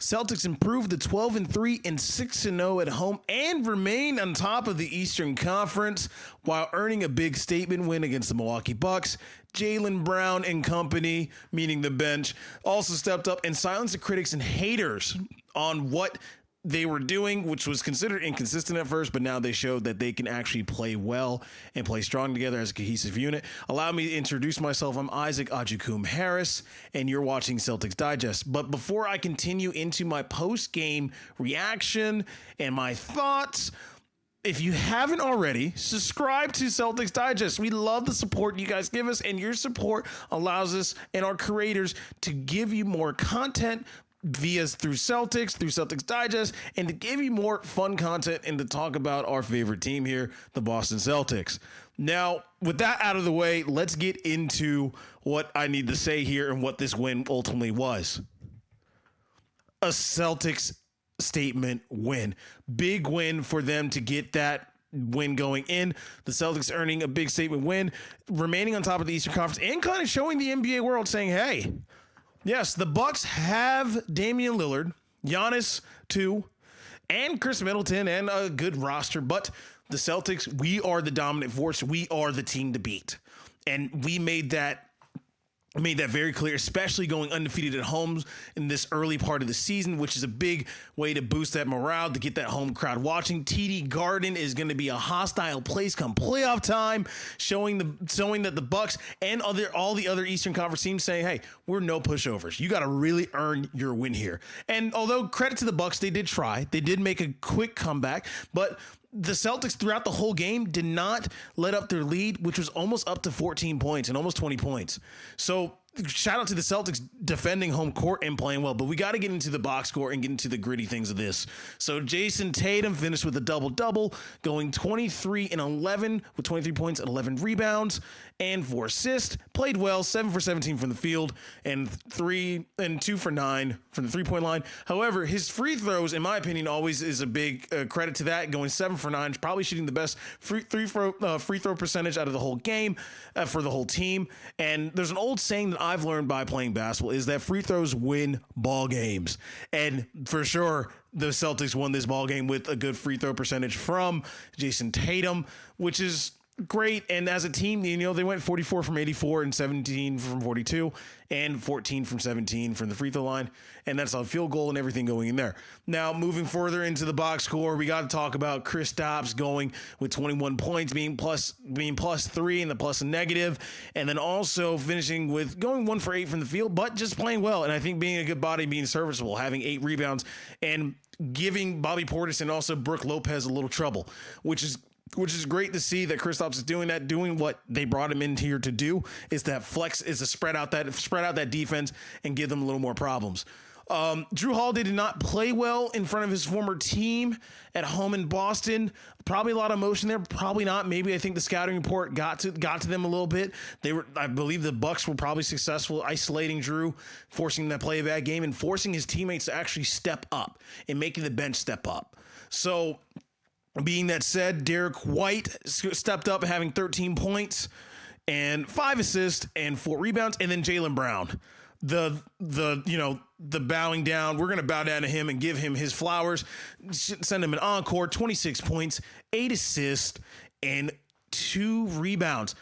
Celtics improved to 12-3 and 6-0 at home and remain on top of the Eastern Conference while earning a big statement win against the Milwaukee Bucks. Jaylen Brown and company, meaning the bench, also stepped up and silenced the critics and haters on what they were doing, which was considered inconsistent at first, but now they showed that they can actually play well and play strong together as a cohesive unit. Allow me to introduce myself. I'm Agyekum-Harris, and you're watching Celtics Digest. But before I continue into my post-game reaction and my thoughts, if you haven't already, subscribe to Celtics Digest. We love the support you guys give us, and your support allows us and our creators to give you more content through Celtics Digest, and to give you more fun content and to talk about our favorite team here, the Boston Celtics. Now, with that out of the way, let's get into what I need to say here and what this win ultimately was. A Celtics statement win. Big win for them to get that win going in. The Celtics earning a big statement win, remaining on top of the Eastern Conference, and kind of showing the NBA world saying, hey, yes, the Bucks have Damian Lillard, Giannis too, and Chris Middleton, and a good roster. But the Celtics, we are the dominant force. We are the team to beat. And we made that very clear, especially going undefeated at home in this early part of the season, which is a big way to boost that morale, to get that home crowd watching. TD Garden is going to be a hostile place come playoff time, showing that the Bucks and all the other Eastern Conference teams saying, hey, we're no pushovers. You got to really earn your win here. And although credit to the Bucks, they did try. They did make a quick comeback, but the Celtics throughout the whole game did not let up their lead, which was almost up to 14 points and almost 20 points. So shout out to the Celtics defending home court and playing well, but we got to get into the box score and get into the gritty things of this. So Jason Tatum finished with a double-double, going 23-11 with 23 points and 11 rebounds and 4 assists. Played well, 7 for 17 from the field and 2 for 9 from the three-point line. However, his free throws, in my opinion, always is a big credit to that, going 7 for 9, probably shooting the best free throw percentage out of the whole game for the whole team. And there's an old saying that I've learned by playing basketball is that free throws win ball games. And for sure, the Celtics won this ball game with a good free throw percentage from Jason Tatum, which is great. And as a team, they went 44 from 84 and 17 from 42 and 14 from 17 from the free throw line. And that's a field goal and everything going in there. Now, moving further into the box score, we got to talk about Kristaps going with 21 points, being plus 3 and the plus and negative. And then also finishing with going 1 for 8 from the field, but just playing well. And I think being a good body, being serviceable, having 8 rebounds and giving Bobby Portis and also Brook Lopez a little trouble, which is great to see that Kristaps is doing that, doing what they brought him in here to do, is that flex, is to spread out that defense and give them a little more problems. Drew Holiday did not play well in front of his former team at home in Boston. Probably a lot of emotion there. Probably not. Maybe I think the scouting report got to them a little bit. I believe the Bucks were probably successful isolating Drew, forcing him to play a bad game and forcing his teammates to actually step up and making the bench step up. So, being that said, Derek White stepped up, having 13 points and 5 assists and 4 rebounds, and then Jaylen Brown, the bowing down. We're gonna bow down to him and give him his flowers. Send him an encore. 26 points, 8 assists, and 2 rebounds.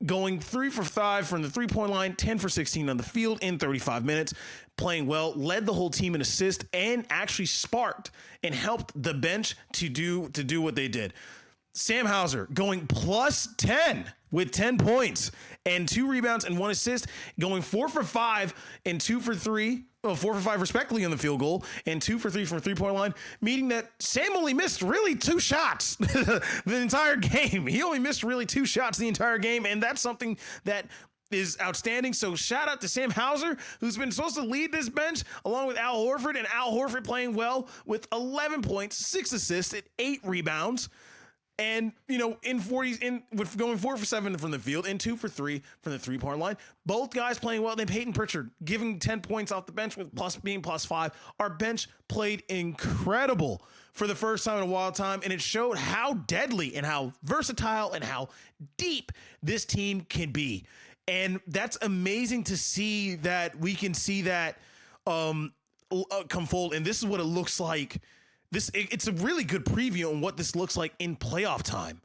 Going 3 for 5 from the three-point line, 10 for 16 on the field in 35 minutes. Playing well, led the whole team in assists, and actually sparked and helped the bench to do what they did. Sam Hauser going plus 10 with 10 points and 2 rebounds and 1 assist, going 4 for 5 and 2 for 3. 4 for 5 respectively on the field goal and 2 for 3 from the three-point line, meaning that Sam only missed really 2 shots the entire game. He only missed really 2 shots the entire game, and that's something that is outstanding. So shout out to Sam Hauser, who's been supposed to lead this bench, along with Al Horford, and Al Horford playing well with 11 points, 6 assists, and 8 rebounds. And, with going 4 for 7 from the field and 2 for 3 from the three-point line. Both guys playing well. Then Peyton Pritchard giving 10 points off the bench with being plus 5. Our bench played incredible for the first time in a while time, and it showed how deadly and how versatile and how deep this team can be. And that's amazing to see that we can see that come forward, and this is what it looks like. It's a really good preview on what this looks like in playoff time.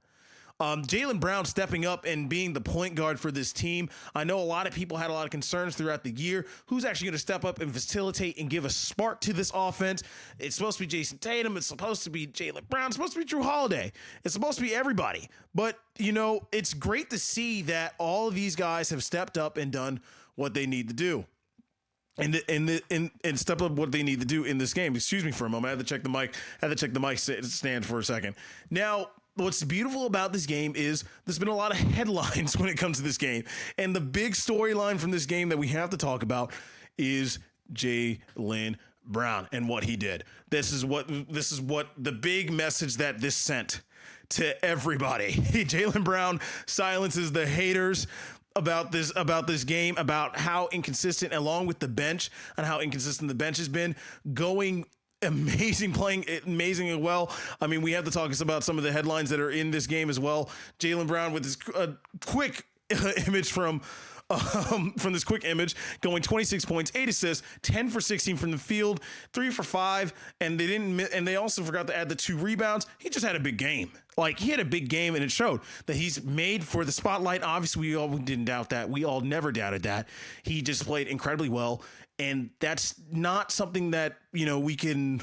Jaylen Brown stepping up and being the point guard for this team. I know a lot of people had a lot of concerns throughout the year. Who's actually going to step up and facilitate and give a spark to this offense? It's supposed to be Jason Tatum. It's supposed to be Jaylen Brown. It's supposed to be Drew Holiday. It's supposed to be everybody. But, it's great to see that all of these guys have stepped up and done what they need to do. And step up what they need to do in this game. Excuse me for a moment. I had to check the mic. Stand for a second. Now, what's beautiful about this game is there's been a lot of headlines when it comes to this game. And the big storyline from this game that we have to talk about is Jaylen Brown and what he did. This is what the big message that this sent to everybody. Jaylen Brown silences the haters about this game, about how inconsistent, along with the bench, and how inconsistent the bench has been, playing amazing as well. I mean, we have to talk about some of the headlines that are in this game as well. Jaylen Brown with this quick image from this quick image, going 26 points, 8 assists, 10 for 16 from the field, 3 for 5, and they also forgot to add the 2 rebounds. He just had a big game. He had a big game, and it showed that he's made for the spotlight. Obviously, we all didn't doubt that. We all never doubted that. He just played incredibly well, and that's not something that, we can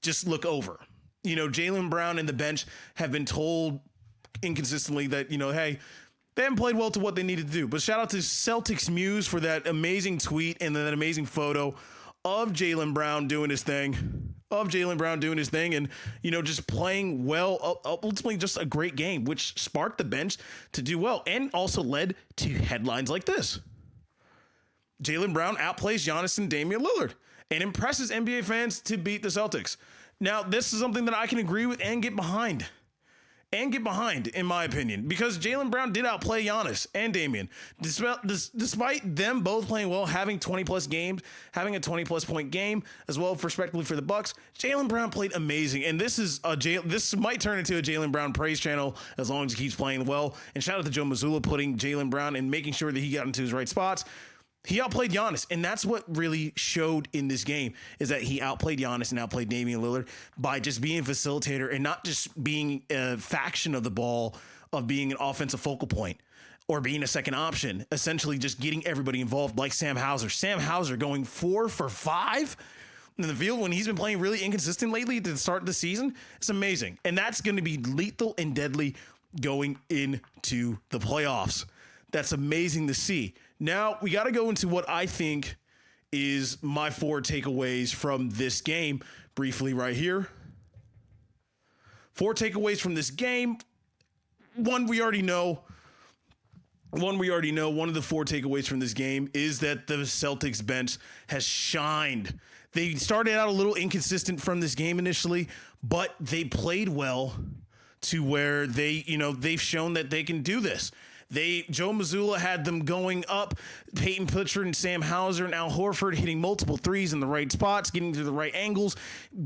just look over. Jaylen Brown and the bench have been told inconsistently that, hey, they haven't played well to what they needed to do. But shout out to Celtics Muse for that amazing tweet and that amazing photo of Jaylen Brown doing his thing. And, just playing well, ultimately just a great game, which sparked the bench to do well and also led to headlines like this. Jaylen Brown outplays Giannis and Damian Lillard and impresses NBA fans to beat the Celtics. Now, this is something that I can agree with and get behind. In my opinion, because Jaylen Brown did outplay Giannis and Damian. Despite them both playing well, having 20-plus games, having a 20-plus point game, as well, respectively, for the Bucks, Jaylen Brown played amazing. And this might turn into a Jaylen Brown praise channel as long as he keeps playing well. And shout out to Joe Mazzulla putting Jaylen Brown and making sure that he got into his right spots. He outplayed Giannis, and that's what really showed in this game, is that he outplayed Giannis and outplayed Damian Lillard by just being a facilitator and not just being a faction of the ball, of being an offensive focal point or being a second option, essentially just getting everybody involved like Sam Hauser. Sam Hauser going 4 for 5 in the field when he's been playing really inconsistent lately to the start of the season. It's amazing, and that's going to be lethal and deadly going into the playoffs. That's amazing to see. Now, we got to go into what I think is my 4 takeaways from this game briefly right here. 4 takeaways from this game. One we already know. One of the 4 takeaways from this game is that the Celtics bench has shined. They started out a little inconsistent from this game initially, but they played well to where they've shown that they can do this. Joe Mazzulla had them going up, Peyton Pritchard and Sam Hauser and Al Horford hitting multiple threes in the right spots, getting to the right angles,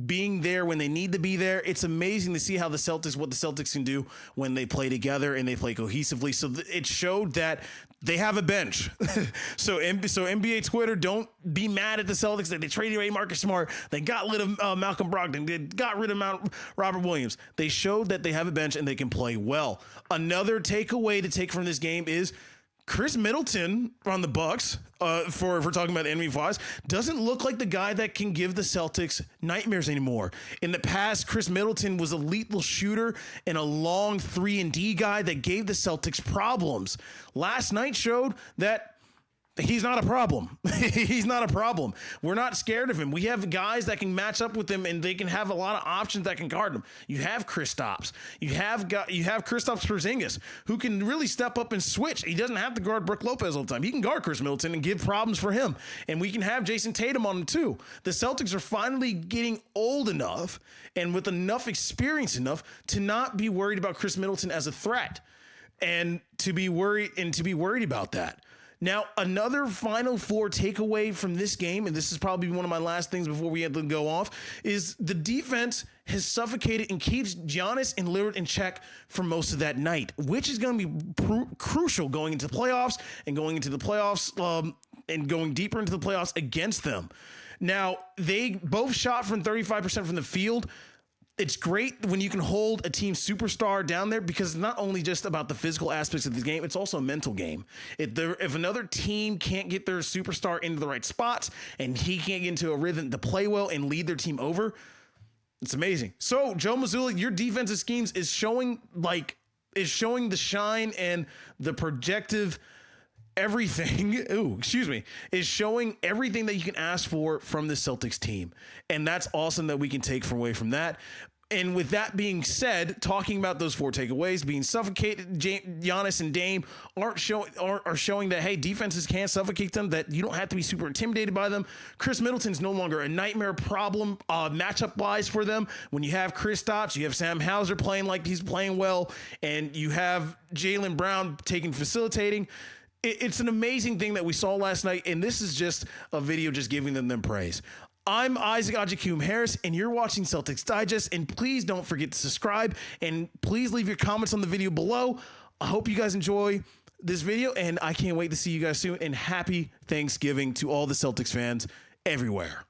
being there when they need to be there. It's amazing to see what the Celtics can do when they play together and they play cohesively. So it showed that they have a bench. So NBA Twitter, don't be mad at the Celtics that they traded away Marcus Smart. They got rid of Malcolm Brogdon. They got rid of Robert Williams. They showed that they have a bench and they can play well. Another takeaway to take from this game is Chris Middleton on the Bucks, if we're talking about enemy wise, doesn't look like the guy that can give the Celtics nightmares anymore. In the past, Chris Middleton was a lethal shooter and a long 3-and-D guy that gave the Celtics problems. Last night showed that he's not a problem. He's not a problem. We're not scared of him. We have guys that can match up with him, and they can have a lot of options that can guard him. You have Kristaps. You have Kristaps Porzingis, who can really step up and switch. He doesn't have to guard Brook Lopez all the time. He can guard Chris Middleton and give problems for him. And we can have Jason Tatum on him too. The Celtics are finally getting old enough and with enough experience enough to not be worried about Chris Middleton as a threat, and to be worried about that. Now, another final 4 takeaway from this game, and this is probably one of my last things before we have to go off, is the defense has suffocated and keeps Giannis and Lillard in check for most of that night, which is going to be crucial going into the playoffs and going deeper into the playoffs against them. Now, they both shot from 35% from the field. It's great when you can hold a team superstar down there because it's not only just about the physical aspects of the game, it's also a mental game. If another team can't get their superstar into the right spots and he can't get into a rhythm to play well and lead their team over, it's amazing. So, Joe Mazzulla, your defensive schemes is showing the shine and the projective everything, is showing everything that you can ask for from the Celtics team. And that's awesome that we can take away from that. And with that being said, talking about those 4 takeaways, being suffocated, Giannis and Dame are showing that, hey, defenses can't suffocate them, that you don't have to be super intimidated by them. Chris Middleton's no longer a nightmare problem matchup-wise for them. When you have Kristaps, you have Sam Hauser playing like he's playing well, and you have Jaylen Brown facilitating. It's an amazing thing that we saw last night, and this is just a video just giving them praise. I'm Isaac Agyekum-Harris, and you're watching Celtics Digest, and please don't forget to subscribe, and please leave your comments on the video below. I hope you guys enjoy this video, and I can't wait to see you guys soon, and happy Thanksgiving to all the Celtics fans everywhere.